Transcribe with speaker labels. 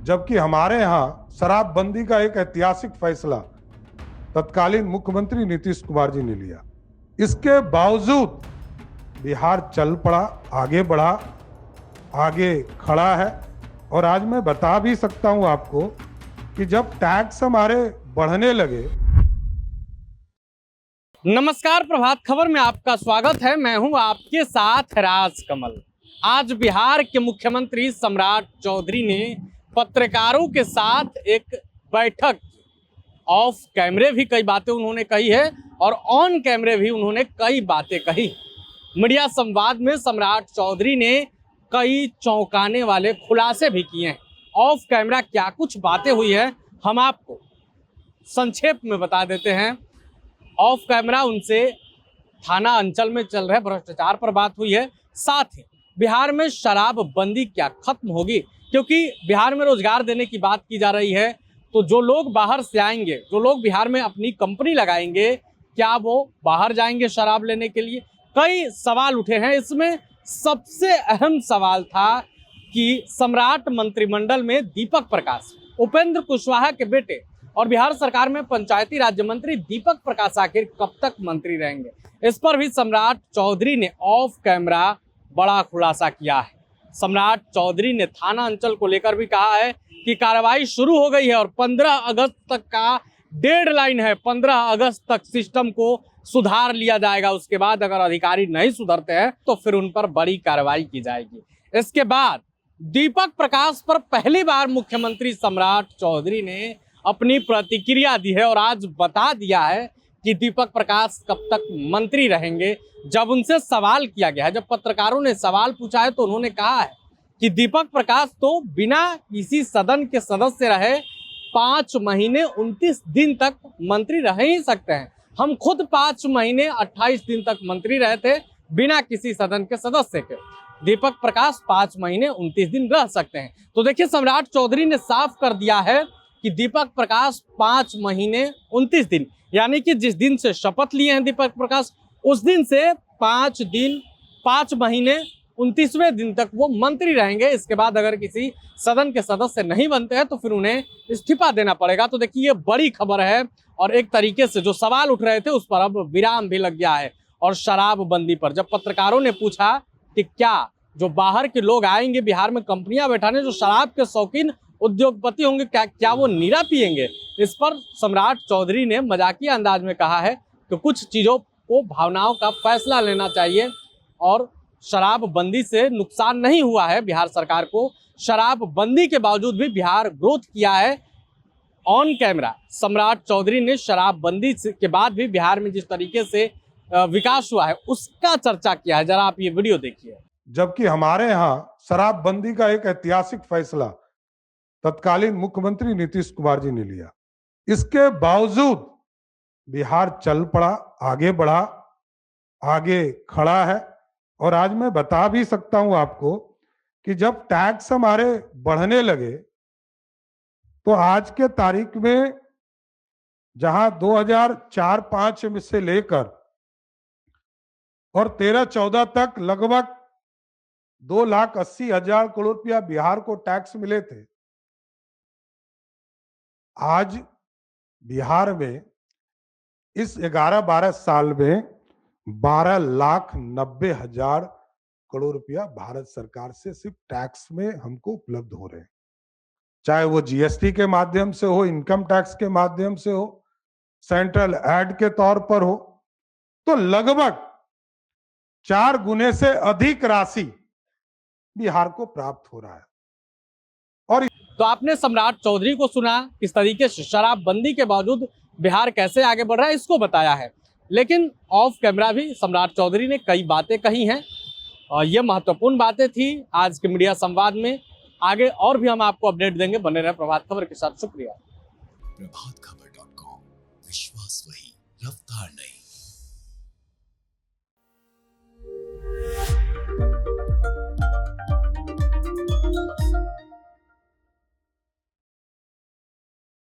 Speaker 1: जबकि हमारे यहाँ शराबबंदी का एक ऐतिहासिक फैसला तत्कालीन मुख्यमंत्री नीतीश कुमार जी ने लिया। इसके बावजूद बिहार चल पड़ा, आगे बढ़ा, आगे खड़ा है। और आज मैं बता भी सकता हूं आपको कि जब टैक्स हमारे बढ़ने लगे।
Speaker 2: नमस्कार, प्रभात खबर में आपका स्वागत है। मैं हूं आपके साथ राजकमल। आज बिहार के मुख्यमंत्री सम्राट चौधरी ने पत्रकारों के साथ एक बैठक की। ऑफ कैमरे भी कई बातें उन्होंने कही है और ऑन कैमरे भी उन्होंने कई बातें कही। मीडिया संवाद में सम्राट चौधरी ने कई चौंकाने वाले खुलासे भी किए हैं। ऑफ कैमरा क्या कुछ बातें हुई है हम आपको संक्षेप में बता देते हैं। ऑफ कैमरा उनसे थाना अंचल में चल रहे भ्रष्टाचार पर बात हुई है। साथ ही बिहार में शराबबंदी क्या खत्म होगी, क्योंकि बिहार में रोजगार देने की बात की जा रही है। तो जो लोग बाहर से आएंगे, जो लोग बिहार में अपनी कंपनी लगाएंगे, क्या वो बाहर जाएंगे शराब लेने के लिए? कई सवाल उठे हैं। इसमें सबसे अहम सवाल था कि सम्राट मंत्रिमंडल में दीपक प्रकाश, उपेंद्र कुशवाहा के बेटे और बिहार सरकार में पंचायती राज्य मंत्री दीपक प्रकाश आखिर कब तक मंत्री रहेंगे। इस पर भी सम्राट चौधरी ने ऑफ कैमरा बड़ा खुलासा किया है। सम्राट चौधरी ने थाना अंचल को लेकर भी कहा है कि कार्रवाई शुरू हो गई है और 15 अगस्त तक का डेडलाइन है। 15 अगस्त तक सिस्टम को सुधार लिया जाएगा। उसके बाद अगर अधिकारी नहीं सुधरते हैं तो फिर उन पर बड़ी कार्रवाई की जाएगी। इसके बाद दीपक प्रकाश पर पहली बार मुख्यमंत्री सम्राट चौधरी ने अपनी प्रतिक्रिया दी है और आज बता दिया है कि दीपक प्रकाश कब तक मंत्री रहेंगे। जब उनसे सवाल किया गया है, जब पत्रकारों ने सवाल पूछा है, तो उन्होंने कहा है कि दीपक प्रकाश तो बिना किसी सदन के सदस्य रहे 5 महीने 29 दिन तक मंत्री रह ही सकते हैं। हम खुद 5 महीने 28 दिन तक मंत्री रहे थे बिना किसी सदन के सदस्य के। दीपक प्रकाश 5 महीने 29 दिन रह सकते हैं। तो देखिए, सम्राट चौधरी ने साफ कर दिया है कि दीपक प्रकाश 5 महीने 29 दिन, यानी कि जिस दिन से शपथ लिए हैं दीपक प्रकाश, उस दिन से 5 महीने 29वें दिन तक वो मंत्री रहेंगे। इसके बाद अगर किसी सदन के सदस्य नहीं बनते हैं तो फिर उन्हें इस्तीफा देना पड़ेगा। तो देखिए, ये बड़ी खबर है और एक तरीके से जो सवाल उठ रहे थे उस पर अब विराम भी लग गया है। और शराबबंदी पर जब पत्रकारों ने पूछा कि क्या जो बाहर के लोग आएंगे बिहार में कंपनियां बैठाने, जो शराब के शौकीन उद्योगपति होंगे, क्या वो नीरा पिएंगे, इस पर सम्राट चौधरी ने मजाकिया अंदाज में कहा है कि कुछ चीज़ों को भावनाओं का फैसला लेना चाहिए और शराबबंदी से नुकसान नहीं हुआ है बिहार सरकार को। शराबबंदी के बावजूद भी बिहार ग्रोथ किया है। ऑन कैमरा सम्राट चौधरी ने शराबबंदी के बाद भी बिहार में जिस तरीके से विकास हुआ है उसका चर्चा किया है। जरा आप ये वीडियो देखिए।
Speaker 1: जबकि हमारे यहाँ शराबबंदी का एक ऐतिहासिक फैसला तत्कालीन मुख्यमंत्री नीतीश कुमार जी ने लिया। इसके बावजूद बिहार चल पड़ा, आगे बढ़ा, आगे खड़ा है। और आज मैं बता भी सकता हूं आपको कि जब टैक्स हमारे बढ़ने लगे तो आज के तारीख में जहां 2004-05 में से लेकर और 13-14 तक लगभग 2,80,000 करोड़ रुपया बिहार को टैक्स मिले थे, आज बिहार में इस 11-12 साल में 12,90,000 करोड़ रुपया भारत सरकार से सिर्फ टैक्स में हमको उपलब्ध हो रहे हैं। चाहे वो जीएसटी के माध्यम से हो, इनकम टैक्स के माध्यम से हो, सेंट्रल एड के तौर पर हो, तो लगभग 4 गुने से अधिक राशि बिहार को प्राप्त हो रहा है। और
Speaker 2: तो आपने सम्राट चौधरी को सुना, किस तरीके से शराबबंदी के बावजूद बिहार कैसे आगे बढ़ रहा है, इसको बताया है। लेकिन ऑफ कैमरा भी सम्राट चौधरी ने कई बातें कही हैं और ये महत्वपूर्ण बातें थी आज के मीडिया संवाद में। आगे और भी हम आपको अपडेट देंगे। बने रहे प्रभात खबर के साथ। शुक्रिया।
Speaker 3: प्रभातखबर.com, विश्वास वही, रफ्तार नहीं।